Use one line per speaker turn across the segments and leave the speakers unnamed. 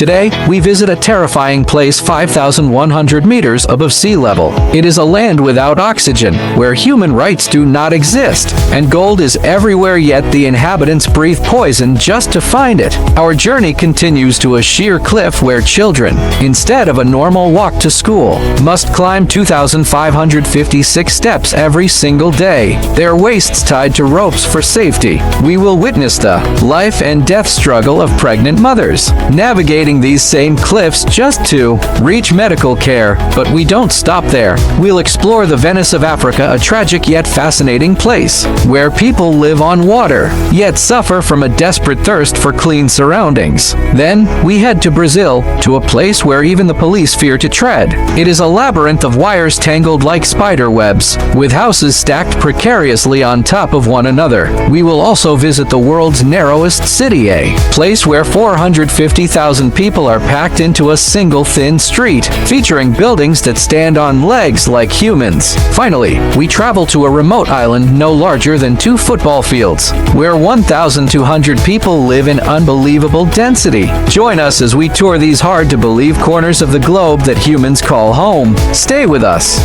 Today, we visit a terrifying place 5,100 meters above sea level. It is a land without oxygen, where human rights do not exist, and gold is everywhere, yet the inhabitants breathe poison just to find it. Our journey continues to a sheer cliff where children, instead of a normal walk to school, must climb 2,556 steps every single day, their waists tied to ropes for safety. We will witness the life and death struggle of pregnant mothers, navigating these same cliffs just to reach medical care. But we don't stop there. We'll explore the Venice of Africa, a tragic yet fascinating place, where people live on water, yet suffer from a desperate thirst for clean surroundings. Then, we head to Brazil, to a place where even the police fear to tread. It is a labyrinth of wires tangled like spider webs, with houses stacked precariously on top of one another. We will also visit the world's narrowest city, a place where 450,000 people are packed into a single thin street, featuring buildings that stand on legs like humans. Finally, we travel to a remote island no larger than 2 football fields, where 1,200 people live in unbelievable density. Join us as we tour these hard-to-believe corners of the globe that humans call home. Stay with us.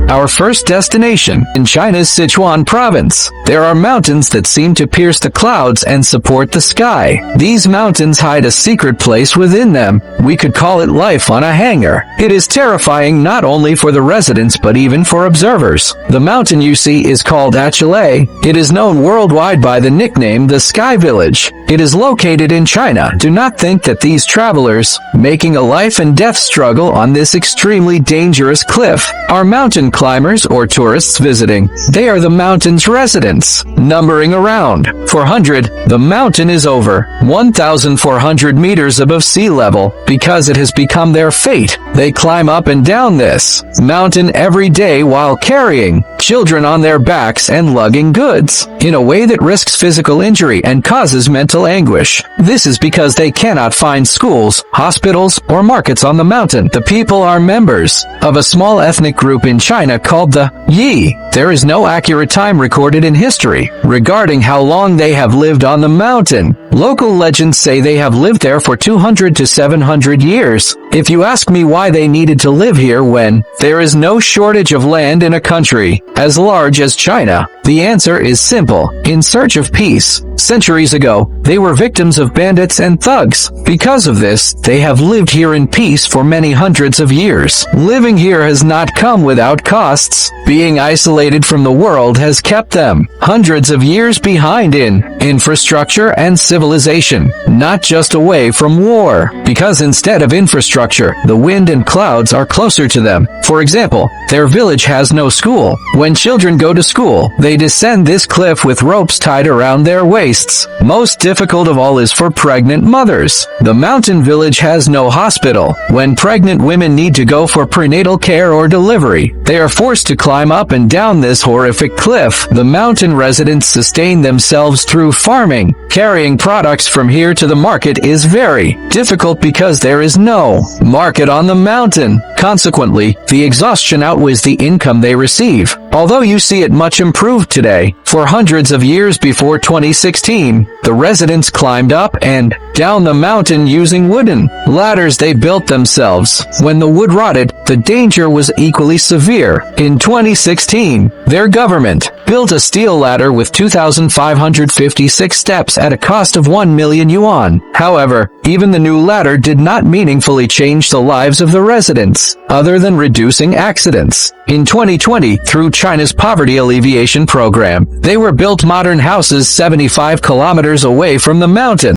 Our first destination, in China's Sichuan province. There are mountains that seem to pierce the clouds and support the sky. These mountains hide a secret place within them. We could call it life on a hanger. It is terrifying not only for the residents but even for observers. The mountain you see is called Atuler. It is known worldwide by the nickname the Sky Village. It is located in China. Do not think that these travelers, making a life and death struggle on this extremely dangerous cliff, are mountain climbers or tourists visiting. They are the mountain's residents, numbering around 400. The mountain is over 1,400 meters above sea level. Because it has become their fate, they climb up and down this mountain every day while carrying children on their backs and lugging goods, in a way that risks physical injury and causes mental anguish. This is because they cannot find schools, hospitals, or markets on the mountain. The people are members of a small ethnic group in China called the Yi. There is no accurate time recorded in history regarding how long they have lived on the mountain. Local legends say they have lived there for 200 to 700 years. If you ask me why they needed to live here when there is no shortage of land in a country as large as China, the answer is simple: in search of peace. Centuries ago, they were victims of bandits and thugs. Because of this, they have lived here in peace for many hundreds of years. Living here has not come without costs. Being isolated from the world has kept them hundreds of years behind in infrastructure and civilization, not just away from war. Because instead of infrastructure, the wind and clouds are closer to them. For example, their village has no school. When children go to school, they descend this cliff with ropes tied around their waists. Most difficult of all is for pregnant mothers. The mountain village has no hospital. When pregnant women need to go for prenatal care or delivery, they are forced to climb up and down this horrific cliff. The mountain residents sustain themselves through farming. Carrying products from here to the market is very difficult because there is no market on the mountain. Consequently, the exhaustion outweighs the income they receive. Although you see it much improved today, for hundreds of years before 2016, the residents climbed up and down the mountain using wooden ladders they built themselves. When the wood rotted, the danger was equally severe. In 2016, their government built a steel ladder with 2,556 steps at a cost of 1 million yuan. However, even the new ladder did not meaningfully change the lives of the residents, other than reducing accidents. In 2020, through China's poverty alleviation program, they were built modern houses 75 kilometers away from the mountain.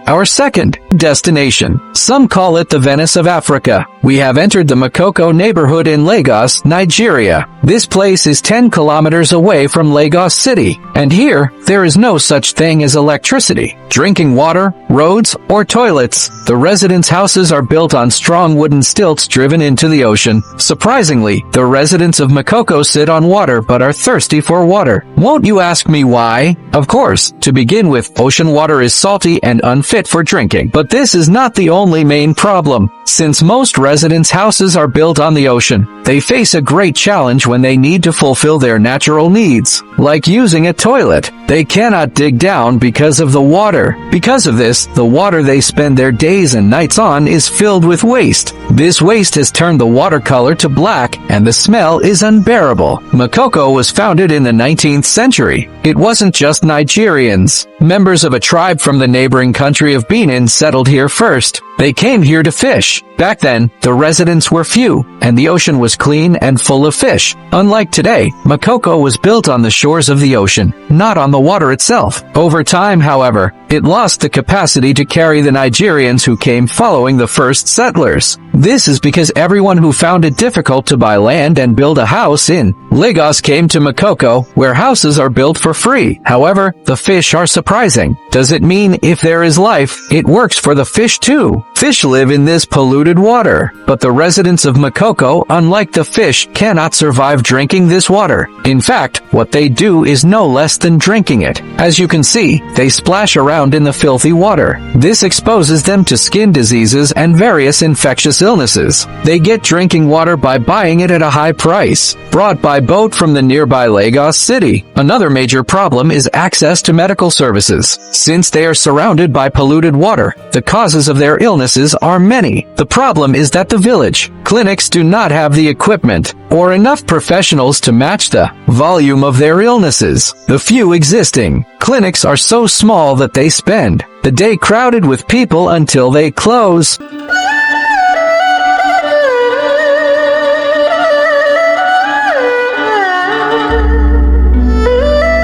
Our second destination. Some call it the Venice of Africa. We have entered the Makoko neighborhood in Lagos, Nigeria. This place is 10 kilometers away from Lagos City, and here, there is no such thing as electricity, drinking water, roads, or toilets. The residents' houses are built on strong wooden stilts driven into the ocean. Surprisingly, the residents of Makoko sit on water but are thirsty for water. Won't you ask me why? Of course, to begin with, ocean water is salty and unfit for drinking. But this is not the only main problem. Since most residents' houses are built on the ocean, they face a great challenge when they need to fulfill their natural needs, like using a toilet. They cannot dig down because of the water. Because of this, the water they spend their days and nights on is filled with waste. This waste has turned the water color to black, and the smell is unbearable. Makoko was founded in the 19th century. It wasn't just Nigerians. Members of a tribe from the neighboring country of Benin settled here first. They came here to fish. Back then, the residents were few, and the ocean was clean and full of fish. Unlike today, Makoko was built on the shores of the ocean, not on the water itself. Over time, however, it lost the capacity to carry the Nigerians who came following the first settlers. This is because everyone who found it difficult to buy land and build a house in Lagos came to Makoko, where houses are built for free. However, the fish are surprising. Does it mean if there is life, it works for the fish too? Fish live in this polluted water, but the residents of Makoko, unlike the fish, cannot survive drinking this water. In fact, what they do is no less than drinking it. As you can see, they splash around in the filthy water. This exposes them to skin diseases and various infectious illnesses. They get drinking water by buying it at a high price, brought by boat from the nearby Lagos City. Another major problem is access to medical services. Since they are surrounded by polluted water, the causes of their illnesses are many. The problem is that the village clinics do not have the equipment or enough professionals to match the volume of their illnesses. The few existing clinics are so small that they spend the day crowded with people until they close.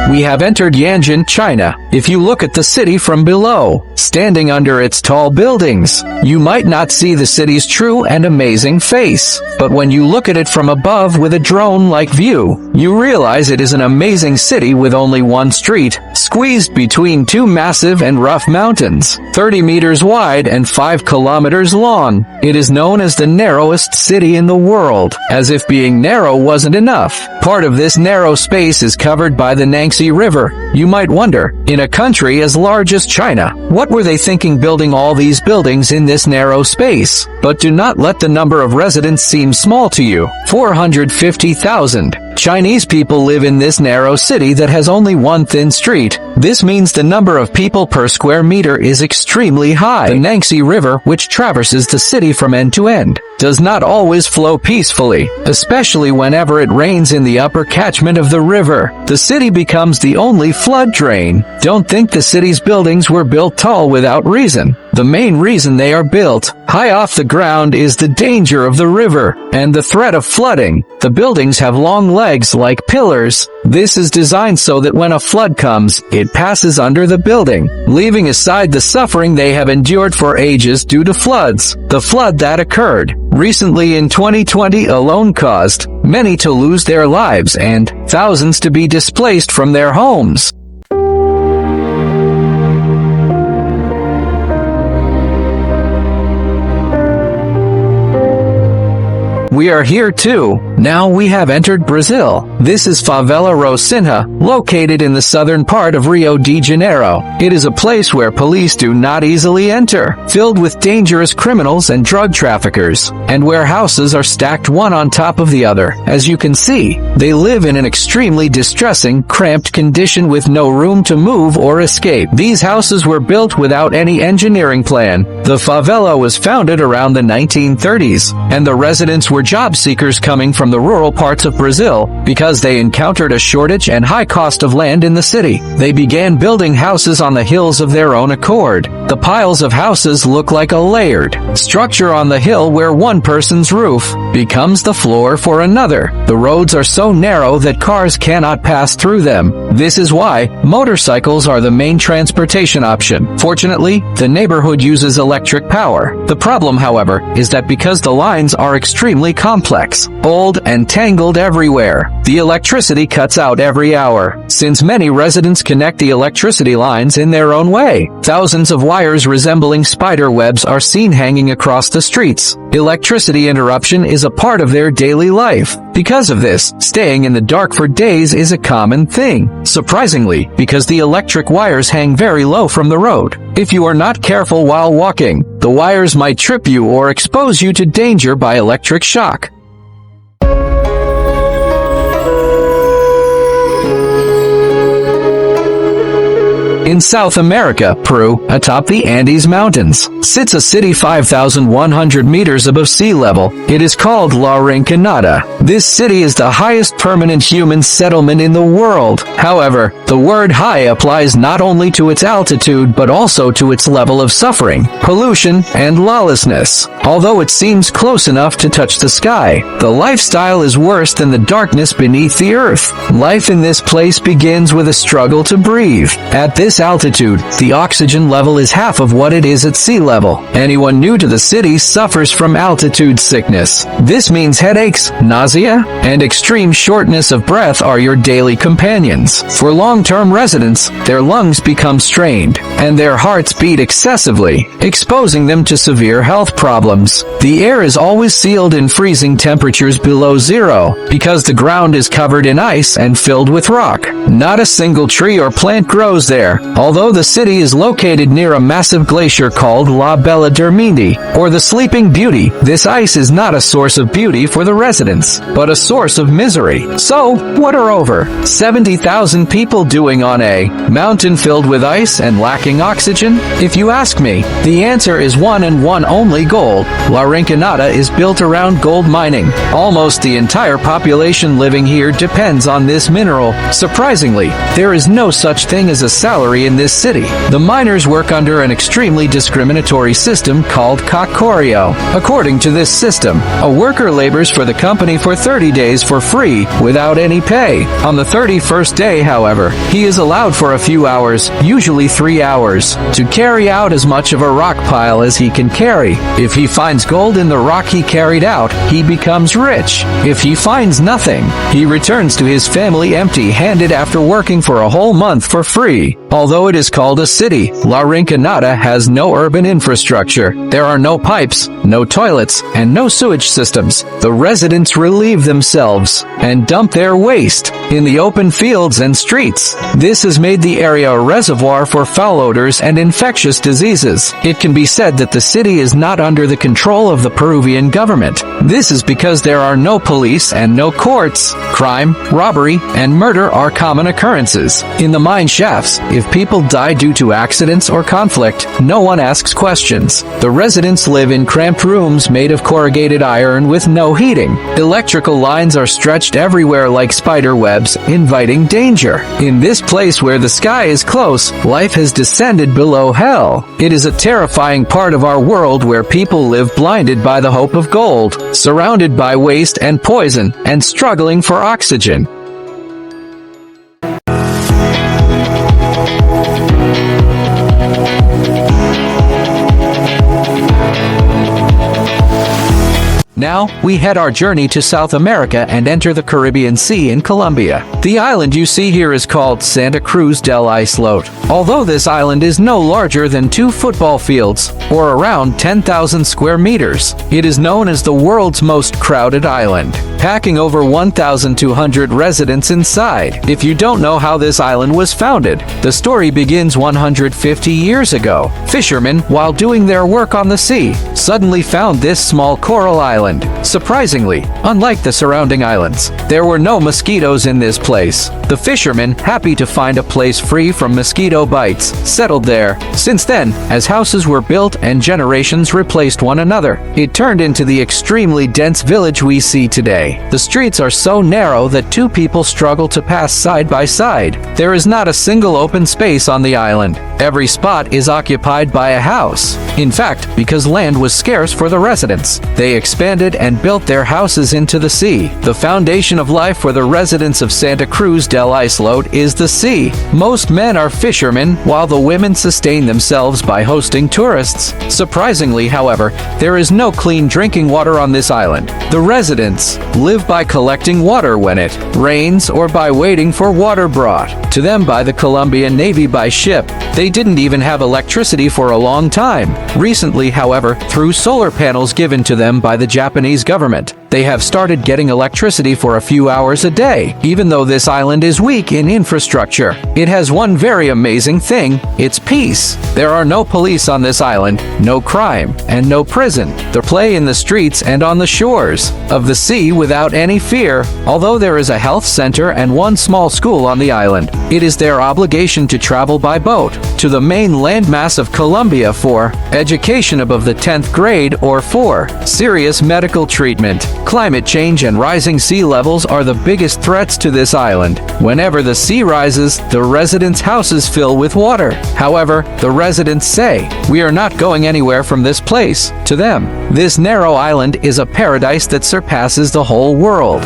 We have entered Yanjin, China. If you look at the city from below, standing under its tall buildings, you might not see the city's true and amazing face. But when you look at it from above with a drone-like view, you realize it is an amazing city with only one street, squeezed between two massive and rough mountains, 30 meters wide and 5 kilometers long. It is known as the narrowest city in the world. As if being narrow wasn't enough, part of this narrow space is covered by the Yangtze River. You might wonder, in a country as large as China, what were they thinking building all these buildings in this narrow space? But do not let the number of residents seem small to you. 450,000. Chinese people live in this narrow city that has only one thin street. This means the number of people per square meter is extremely high. The Yangtze River, which traverses the city from end to end, does not always flow peacefully, especially whenever it rains in the upper catchment of the river. The city becomes the only flood drain. Don't think the city's buildings were built tall without reason. The main reason they are built high off the ground is the danger of the river and the threat of flooding. The buildings have long legs like pillars. This is designed so that when a flood comes, it passes under the building, leaving aside the suffering they have endured for ages due to floods. The flood that occurred recently in 2020 alone caused many to lose their lives and thousands to be displaced from their homes. We are here too. Now we have entered Brazil. This is Favela Rocinha, located in the southern part of Rio de Janeiro. It is a place where police do not easily enter, filled with dangerous criminals and drug traffickers, and where houses are stacked one on top of the other. As you can see, they live in an extremely distressing, cramped condition with no room to move or escape. These houses were built without any engineering plan. The favela was founded around the 1930s, and the residents were job seekers coming from the rural parts of Brazil because they encountered a shortage and high cost of land in the city. They began building houses on the hills of their own accord. The piles of houses look like a layered structure on the hill where one person's roof becomes the floor for another. The roads are so narrow that cars cannot pass through them. This is why motorcycles are the main transportation option. Fortunately, the neighborhood uses electric power. The problem, however, is that because the lines are extremely complex, old, and tangled everywhere, the electricity cuts out every hour. Since many residents connect the electricity lines in their own way, thousands of wires resembling spider webs are seen hanging across the streets. Electricity interruption is a part of their daily life. Because of this, staying in the dark for days is a common thing. Surprisingly, because the electric wires hang very low from the road. If you are not careful while walking, the wires might trip you or expose you to danger by electric shock. In South America, Peru, atop the Andes Mountains, sits a city 5,100 meters above sea level. It is called La Rinconada. This city is the highest permanent human settlement in the world. However, the word high applies not only to its altitude but also to its level of suffering, pollution, and lawlessness. Although it seems close enough to touch the sky, the lifestyle is worse than the darkness beneath the earth. Life in this place begins with a struggle to breathe. At this altitude, the oxygen level is half of what it is at sea level. Anyone new to the city suffers from altitude sickness. This means headaches, nausea, and extreme shortness of breath are your daily companions. For long-term residents, their lungs become strained, and their hearts beat excessively, exposing them to severe health problems. The air is always sealed in freezing temperatures below zero, because the ground is covered in ice and filled with rock. Not a single tree or plant grows there. Although the city is located near a massive glacier called La Bella Dormindi, or the Sleeping Beauty, this ice is not a source of beauty for the residents, but a source of misery. So, what are over 70,000 people doing on a mountain filled with ice and lacking oxygen? If you ask me, the answer is one and one only: gold. La Rinconada is built around gold mining. Almost the entire population living here depends on this mineral. Surprisingly, there is no such thing as a salary in this city. The miners work under an extremely discriminatory system called Cocorio. According to this system, a worker labors for the company for 30 days for free without any pay. On the 31st day, however, he is allowed for a few hours, usually 3 hours, to carry out as much of a rock pile as he can carry. If he finds gold in the rock he carried out, he becomes rich. If he finds nothing, he returns to his family empty-handed after working for a whole month for free. Although it is called a city, La Rinconada has no urban infrastructure. There are no pipes, no toilets, and no sewage systems. The residents relieve themselves and dump their waste in the open fields and streets. This has made the area a reservoir for foul odors and infectious diseases. It can be said that the city is not under the control of the Peruvian government. This is because there are no police and no courts. Crime, robbery, and murder are common occurrences. In the mine shafts, if people die due to accidents or conflict, no one asks questions. The residents live in cramped rooms made of corrugated iron with no heating. Electrical lines are stretched everywhere like spider webs, inviting danger. In this place where the sky is close, life has descended below hell. It is a terrifying part of our world where people live blinded by the hope of gold, surrounded by waste and poison, and struggling for oxygen. Now, we head our journey to South America and enter the Caribbean Sea in Colombia. The island you see here is called Santa Cruz del Islote. Although this island is no larger than 2 football fields, or around 10,000 square meters, it is known as the world's most crowded island, packing over 1,200 residents inside. If you don't know how this island was founded, the story begins 150 years ago. Fishermen, while doing their work on the sea, suddenly found this small coral island. Surprisingly, unlike the surrounding islands, there were no mosquitoes in this place. The fishermen, happy to find a place free from mosquito bites, settled there. Since then, as houses were built and generations replaced one another, it turned into the extremely dense village we see today. The streets are so narrow that two people struggle to pass side by side. There is not a single open space on the island. Every spot is occupied by a house. In fact, because land was scarce for the residents, they expanded and built their houses into the sea. The foundation of life for the residents of Santa Cruz del Islote is the sea. Most men are fishermen, while the women sustain themselves by hosting tourists. Surprisingly, however, there is no clean drinking water on this island. The residents live by collecting water when it rains or by waiting for water brought to them by the Colombian Navy by ship. They didn't even have electricity for a long time. Recently, however, through solar panels given to them by the Japanese government, they have started getting electricity for a few hours a day. Even though this island is weak in infrastructure, it has one very amazing thing: it's peace. There are no police on this island, no crime, and no prison. They play in the streets and on the shores of the sea without any fear. Although there is a health center and one small school on the island, it is their obligation to travel by boat to the main landmass of Colombia for education above the 10th grade or for serious medical treatment. Climate change and rising sea levels are the biggest threats to this island. Whenever the sea rises, the residents' houses fill with water. However, the residents say, "We are not going anywhere from this place." To them, this narrow island is a paradise that surpasses the whole world.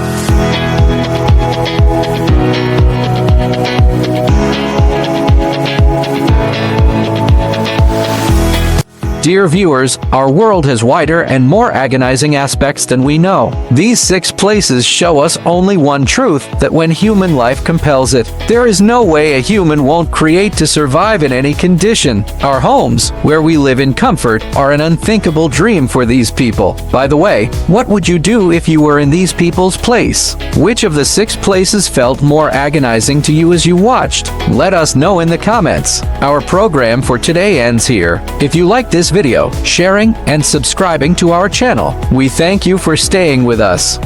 Dear viewers, our world has wider and more agonizing aspects than we know. These 6 places show us only one truth, that when human life compels it, there is no way a human won't create to survive in any condition. Our homes, where we live in comfort, are an unthinkable dream for these people. By the way, what would you do if you were in these people's place? Which of the 6 places felt more agonizing to you as you watched? Let us know in the comments. Our program for today ends here. If you like this video, sharing and subscribing to our channel. We thank you for staying with us.